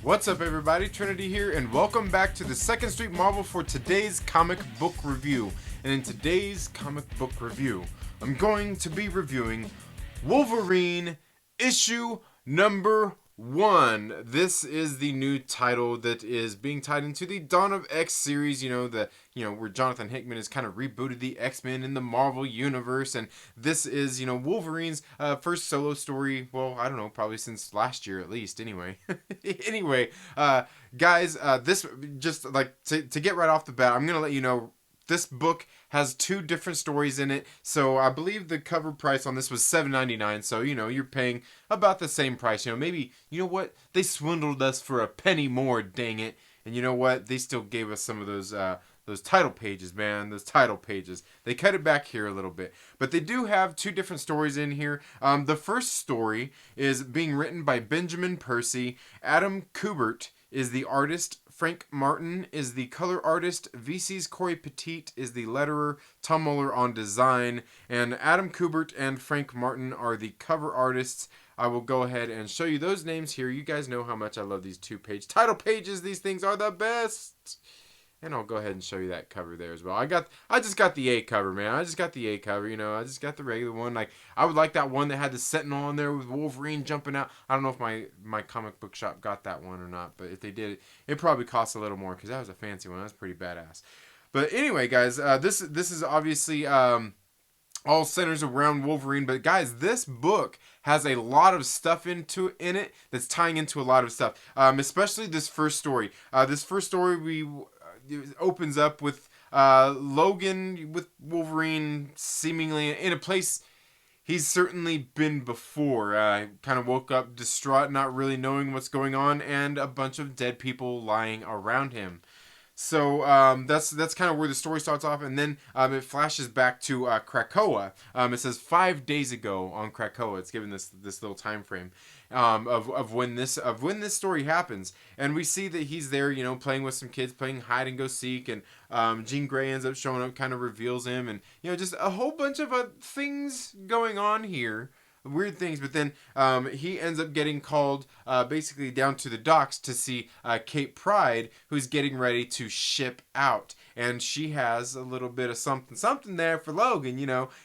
What's up everybody, Trinity here, and welcome back to the Second Street Marvel for today's comic book review. And in today's comic book review, I'm going to be reviewing Wolverine issue number 1. This is the new title that is being tied into the Dawn of X series, where Jonathan Hickman has kind of rebooted the X-Men in the Marvel universe, and this is, Wolverine's first solo story, well, I don't know, probably since last year at least, anyway. Guys, this, just like, to get right off the bat, I'm going to let you know, this book has 2 different stories in it, so I believe the cover price on this was $7.99, so, you're paying about the same price. Maybe, they swindled us for a penny more, dang it, and you know what, they still gave us some of those title pages, man, those title pages. They cut it back here a little bit, but they do have 2 different stories in here. The first story is being written by Benjamin Percy. Adam Kubert is the artist. Frank Martin is the color artist. VC's Corey Petit is the letterer. Tom Muller on design. And Adam Kubert and Frank Martin are the cover artists. I will go ahead and show you those names here. You guys know how much I love these 2-page title pages. These things are the best. And I'll go ahead and show you that cover there as well. I just got the A cover, man. I just got the A cover, I just got the regular one. Like, I would like that one that had the Sentinel on there with Wolverine jumping out. I don't know if my comic book shop got that one or not, but if they did, it probably cost a little more because that was a fancy one. That was pretty badass. But anyway, guys, this is obviously all centers around Wolverine, but guys, this book has a lot of stuff in it that's tying into a lot of stuff, especially this first story. This first story it opens up with Logan with Wolverine seemingly in a place he's certainly been before. Kind of woke up distraught, not really knowing what's going on, and a bunch of dead people lying around him. So that's kind of where the story starts off, and then it flashes back to Krakoa. It says 5 days ago on Krakoa. It's given this little time frame of when this story happens, and we see that he's there, playing with some kids, playing hide and go seek, and Jean Grey ends up showing up, kind of reveals him, and just a whole bunch of things going on here. Weird things, but then he ends up getting called basically down to the docks to see Kate Pride, who's getting ready to ship out, and she has a little bit of something there for Logan.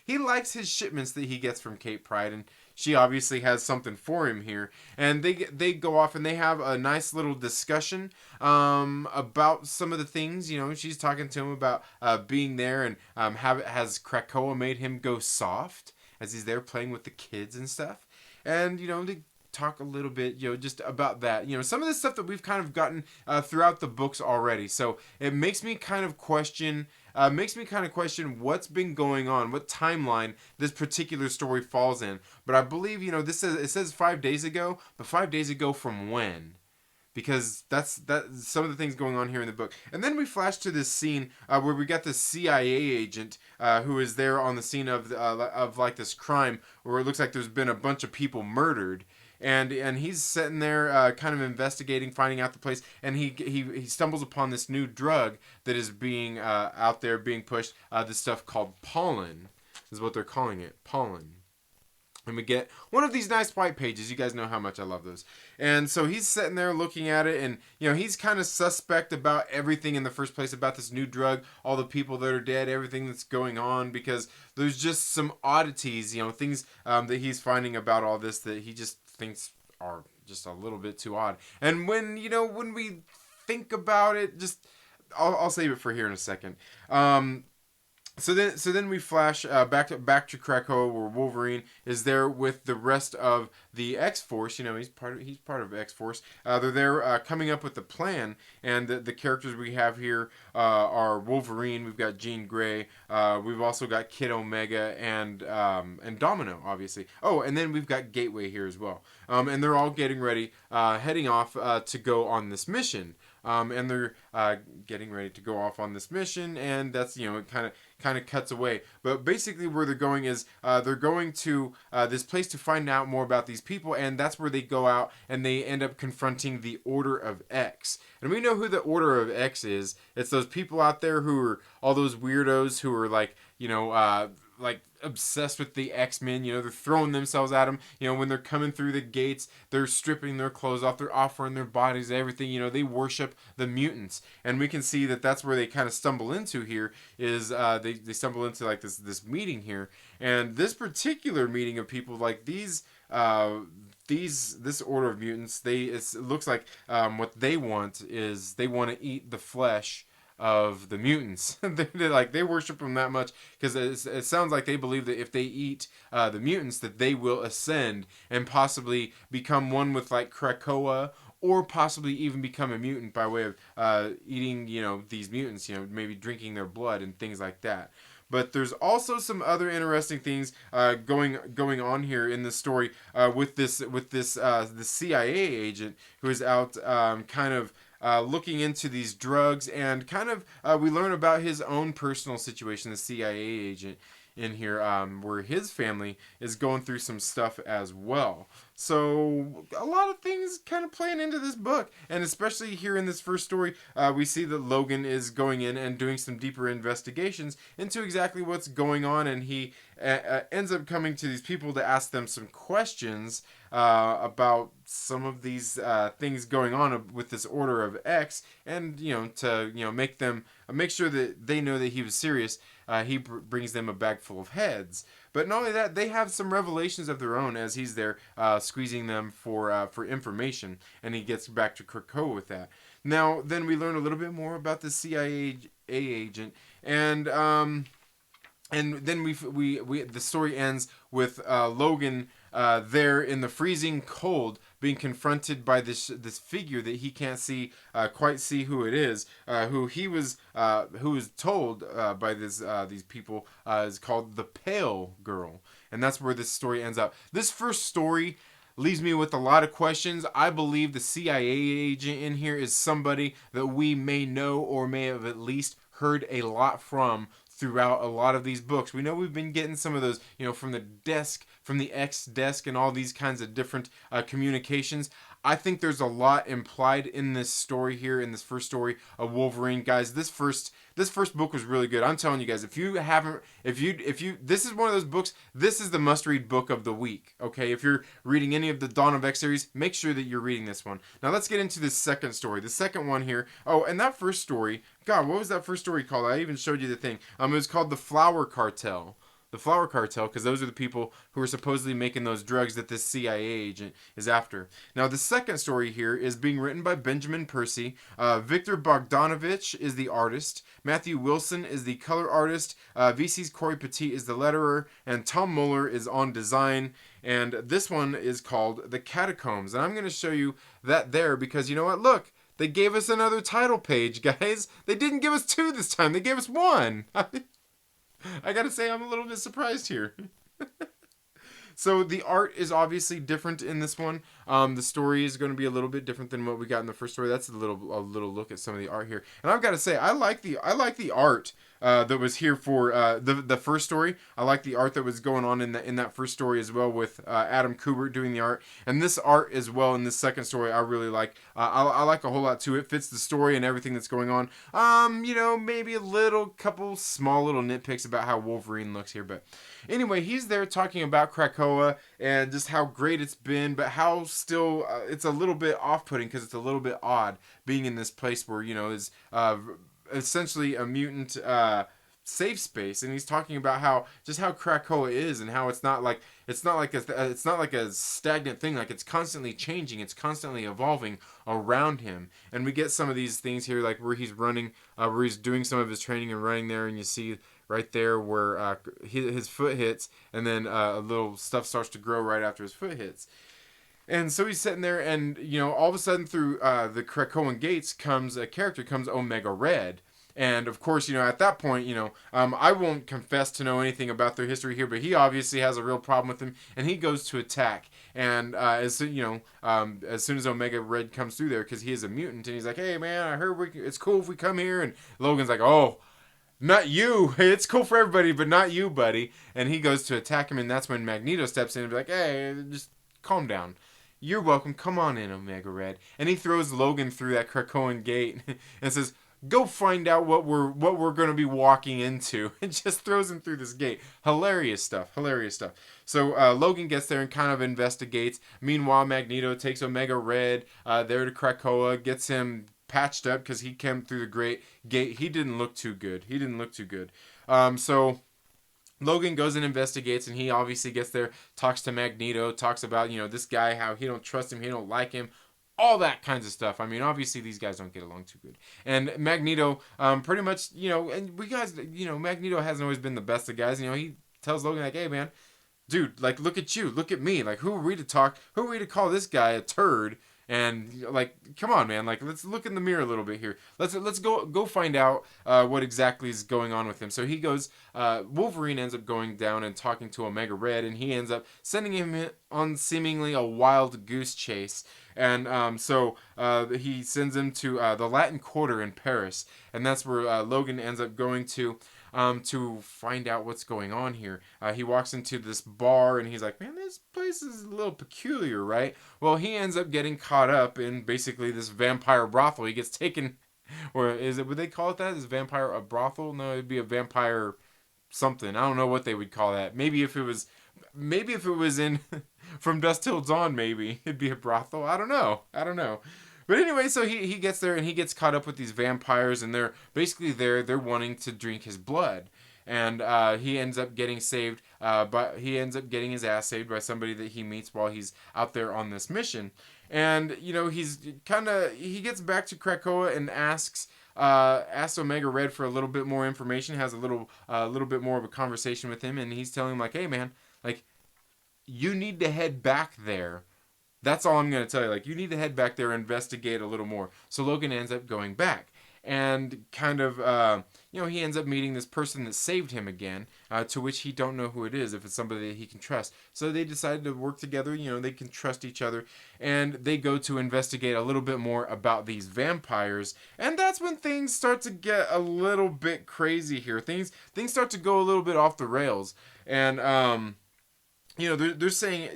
He likes his shipments that he gets from Kate Pride, and she obviously has something for him here, and they go off and they have a nice little discussion about some of the things. She's talking to him about being there, and has Krakoa made him go soft as he's there playing with the kids and stuff. And, they talk a little bit, just about that. Some of the stuff that we've kind of gotten throughout the books already. So it makes me kind of question what's been going on, what timeline this particular story falls in. But I believe, it says 5 days ago, but 5 days ago from when? Because that's some of the things going on here in the book. And then we flash to this scene where we got this CIA agent who is there on the scene of like this crime where it looks like there's been a bunch of people murdered. And he's sitting there kind of investigating, finding out the place, and he stumbles upon this new drug that is being out there being pushed, this stuff called pollen is what they're calling it, pollen. And we get one of these nice white pages. You guys know how much I love those. And so he's sitting there looking at it, and he's kind of suspect about everything in the first place, about this new drug, all the people that are dead, everything that's going on, because there's just some oddities, things that he's finding about all this that he just thinks are just a little bit too odd. And when we think about it, I'll save it for here in a second. So then we flash back to Krakoa, where Wolverine is there with the rest of the X-Force. He's part of X-Force. They're there coming up with a plan, and the characters we have here are Wolverine. We've got Jean Grey. We've also got Kid Omega and Domino, obviously. Oh, and then we've got Gateway here as well. And they're all getting ready, heading off to go on this mission. And they're getting ready to go off on this mission, and that's, it kind of cuts away. But basically where they're going is they're going to this place to find out more about these people, and that's where they go out and they end up confronting the Order of X. And we know who the Order of X is. It's those people out there who are all those weirdos who are like obsessed with the X-Men. You know, they're throwing themselves at them. You know, when they're coming through the gates, they're stripping their clothes off. They're offering their bodies, everything. You know, they worship the mutants. And we can see that that's where they kind of stumble into here is they stumble into like this meeting here. And this particular meeting of people, like this order of mutants, it looks like what they want is they want to eat the flesh of the mutants. They worship them that much because it sounds like they believe that if they eat the mutants, that they will ascend and possibly become one with like Krakoa, or possibly even become a mutant by way of eating, you know, these mutants, you know, maybe drinking their blood and things like that. But there's also some other interesting things going on here in this story with the CIA agent who is out kind of looking into these drugs, and kind of we learn about his own personal situation, the CIA agent in here, where his family is going through some stuff as well. So a lot of things kind of playing into this book, and especially here in this first story, we see that Logan is going in and doing some deeper investigations into exactly what's going on, and he ends up coming to these people to ask them some questions about some of these things going on with this Order of X, and to make sure that they know that he was serious. He brings them a bag full of heads. But not only that, they have some revelations of their own as he's there squeezing them for information, and he gets back to Krakoa with that. Now, then we learn a little bit more about the CIA agent, and then the story ends with Logan there in the freezing cold, being confronted by this figure that he can't quite see who it is, who was told by these people is called the Pale Girl, and that's where this story ends up. This first story leaves me with a lot of questions. I believe the CIA agent in here is somebody that we may know or may have at least heard a lot from throughout a lot of these books. We know we've been getting some of those, from the X desk and all these kinds of different communications. I think there's a lot implied in this story here, in this first story of Wolverine. Guys, this first book was really good. I'm telling you guys, this is one of those books, this is the must-read book of the week, okay? If you're reading any of the Dawn of X series, make sure that you're reading this one. Now, let's get into this second story. The second one here, and that first story, God, what was that first story called? I even showed you the thing. It was called The Flower Cartel. The Flower Cartel, because those are the people who are supposedly making those drugs that this CIA agent is after. Now, the second story here is being written by Benjamin Percy. Victor Bogdanovich is the artist. Matthew Wilson is the color artist. VC's Corey Petit is the letterer. And Tom Muller is on design. And this one is called The Catacombs. And I'm going to show you that there because, you know what? Look, they gave us another title page, guys. They didn't give us 2 this time. They gave us 1. I gotta say, I'm a little bit surprised here. So the art is obviously different in this one. The story is going to be a little bit different than what we got in the first story. That's a little look at some of the art here, and I've got to say, I like the art that was here for the first story. I like the art that was going on in that first story as well, with Adam Kubert doing the art, and this art as well in this second story. I really like. I like a whole lot too. It fits the story and everything that's going on. Maybe a couple small little nitpicks about how Wolverine looks here, but anyway, he's there talking about Krakoa and just how great it's been, but how still it's a little bit off-putting because it's a little bit odd being in this place where is essentially a mutant safe space, and he's talking about how Krakoa is and how it's not like a stagnant thing, like it's constantly changing, it's constantly evolving around him. And we get some of these things here, like where he's running, where he's doing some of his training and running there, and you see right there where his foot hits, and then a little stuff starts to grow right after his foot hits. And so he's sitting there, and all of a sudden through the Krakoan gates comes Omega Red. And of course, at that point, I won't confess to know anything about their history here, but he obviously has a real problem with him, and he goes to attack. And as soon as Omega Red comes through there, because he is a mutant, and he's like, "Hey man, I heard it's cool if we come here." And Logan's like, "Oh, not you. It's cool for everybody, but not you, buddy." And he goes to attack him, and that's when Magneto steps in and be like, "Hey, just calm down. You're welcome. Come on in, Omega Red." And he throws Logan through that Krakoan gate and says, Go find out what we're going to be walking into. It just throws him through this gate. Hilarious stuff. So Logan gets there and kind of investigates. Meanwhile, Magneto takes Omega Red there to Krakoa, gets him patched up because he came through the great gate. He didn't look too good. So Logan goes and investigates, and he obviously gets there, talks to Magneto, talks about, this guy, how he don't trust him, he don't like him, all that kinds of stuff. I mean, obviously these guys don't get along too good. And Magneto, pretty much, and we guys, Magneto hasn't always been the best of guys. He tells Logan, like, hey, man, dude, like, look at you, look at me. Like, who are we to call this guy a turd? And like, come on, man. Like, let's look in the mirror a little bit here. Let's go find out what exactly is going on with him. So he goes. Wolverine ends up going down and talking to Omega Red, and he ends up sending him on seemingly a wild goose chase. And so he sends him to the Latin Quarter in Paris, and that's where Logan ends up going to find out what's going on here. He walks into this bar and he's like, man, this place is a little peculiar, right? Well, he ends up getting caught up in basically this vampire brothel. He gets taken, or would they call it that? Is vampire a brothel? No, it'd be a vampire something. I don't know what they would call that. Maybe if it was in From Dusk Till Dawn, maybe it'd be a brothel. I don't know. But anyway, so he gets there and he gets caught up with these vampires, and they're basically they're wanting to drink his blood. And he ends up getting saved, but he ends up getting his ass saved by somebody that he meets while he's out there on this mission. And he gets back to Krakoa and asks Omega Red for a little bit more information, has a little bit more of a conversation with him, and he's telling him, like, hey man, like, you need to head back there. That's all I'm going to tell you. Like, you need to head back there and investigate a little more. So Logan ends up going back. And kind of, he ends up meeting this person that saved him again, to which he don't know who it is, if it's somebody that he can trust. So they decided to work together. They can trust each other. And they go to investigate a little bit more about these vampires. And that's when things start to get a little bit crazy here. Things start to go a little bit off the rails. And, they're saying,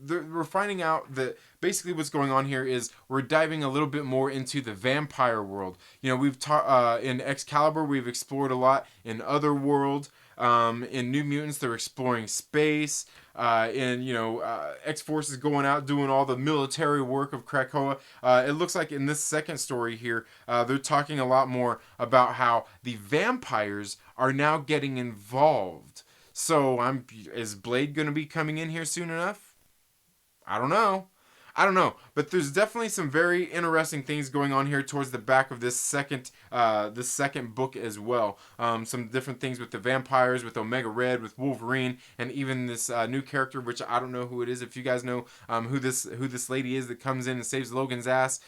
we're finding out that basically what's going on here is we're diving a little bit more into the vampire world. We've taught in Excalibur, we've explored a lot. In Otherworld, in New Mutants, they're exploring space. X-Force is going out doing all the military work of Krakoa. It looks like in this second story here, they're talking a lot more about how the vampires are now getting involved. So is Blade going to be coming in here soon enough? I don't know. But there's definitely some very interesting things going on here towards the back of this second book as well. Some different things with the vampires, with Omega Red, with Wolverine, and even this new character, which I don't know who it is. If you guys know who this lady is that comes in and saves Logan's ass,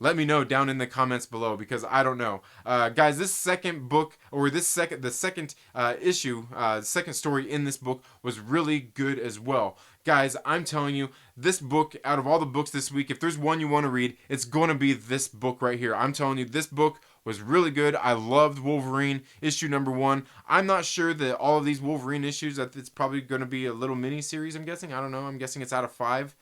let me know down in the comments below, because I don't know. Guys, this second book, or the second issue, second story in this book was really good as well. Guys, I'm telling you, this book, out of all the books this week, if there's one you want to read, it's going to be this book right here. I'm telling you, this book was really good. I loved Wolverine issue number 1. I'm not sure that all of these Wolverine issues, it's probably going to be a little mini series, I'm guessing. I don't know. I'm guessing it's out of 5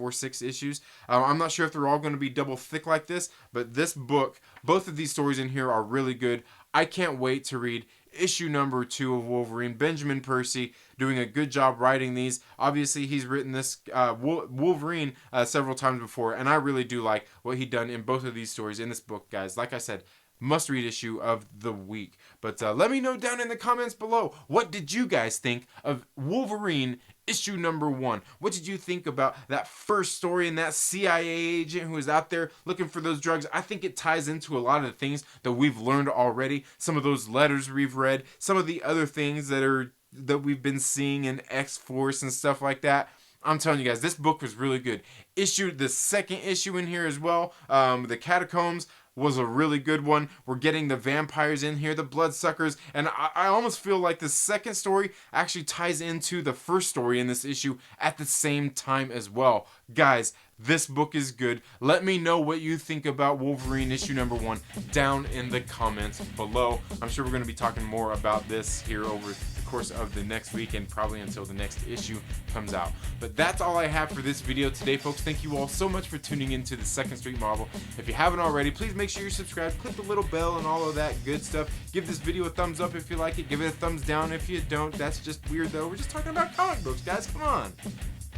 or 6 issues. I'm not sure if they're all going to be double thick like this, but this book, both of these stories in here are really good. I can't wait to read issue number 2 of Wolverine. Benjamin Percy doing a good job writing these. Obviously, he's written this Wolverine several times before, and I really do like what he done in both of these stories in this book, guys. Like I said, must-read issue of the week. But let me know down in the comments below, what did you guys think of Wolverine issue number 1? What did you think about that first story and that CIA agent who is out there looking for those drugs? I think it ties into a lot of the things that we've learned already. Some of those letters we've read, some of the other things that we've been seeing in X-Force and stuff like that. I'm telling you guys, this book was really good. The second issue in here as well, the Catacombs, was a really good one. We're getting the vampires in here, the bloodsuckers, and I almost feel like the second story actually ties into the first story in this issue at the same time as well. Guys, this book is good. Let me know what you think about Wolverine issue number 1 down in the comments below. I'm sure we're going to be talking more about this here over the course of the next week and probably until the next issue comes out. But that's all I have for this video today, folks. Thank you all so much for tuning into the Second Street Marvel. If you haven't already, please make sure you're subscribed, click the little bell and all of that good stuff. Give this video a thumbs up if you like it, give it a thumbs down if you don't. That's just weird though. We're just talking about comic books, guys, come on.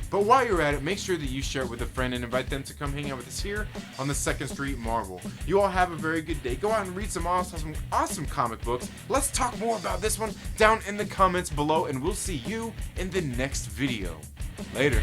But while you're at it, make sure that you share it with a friend and invite them to come hang out with us here on the Second Street Marvel. You all have a very good day. Go out and read some awesome comic books. Let's talk more about this one down in the comments below, and we'll see you in the next video. Later.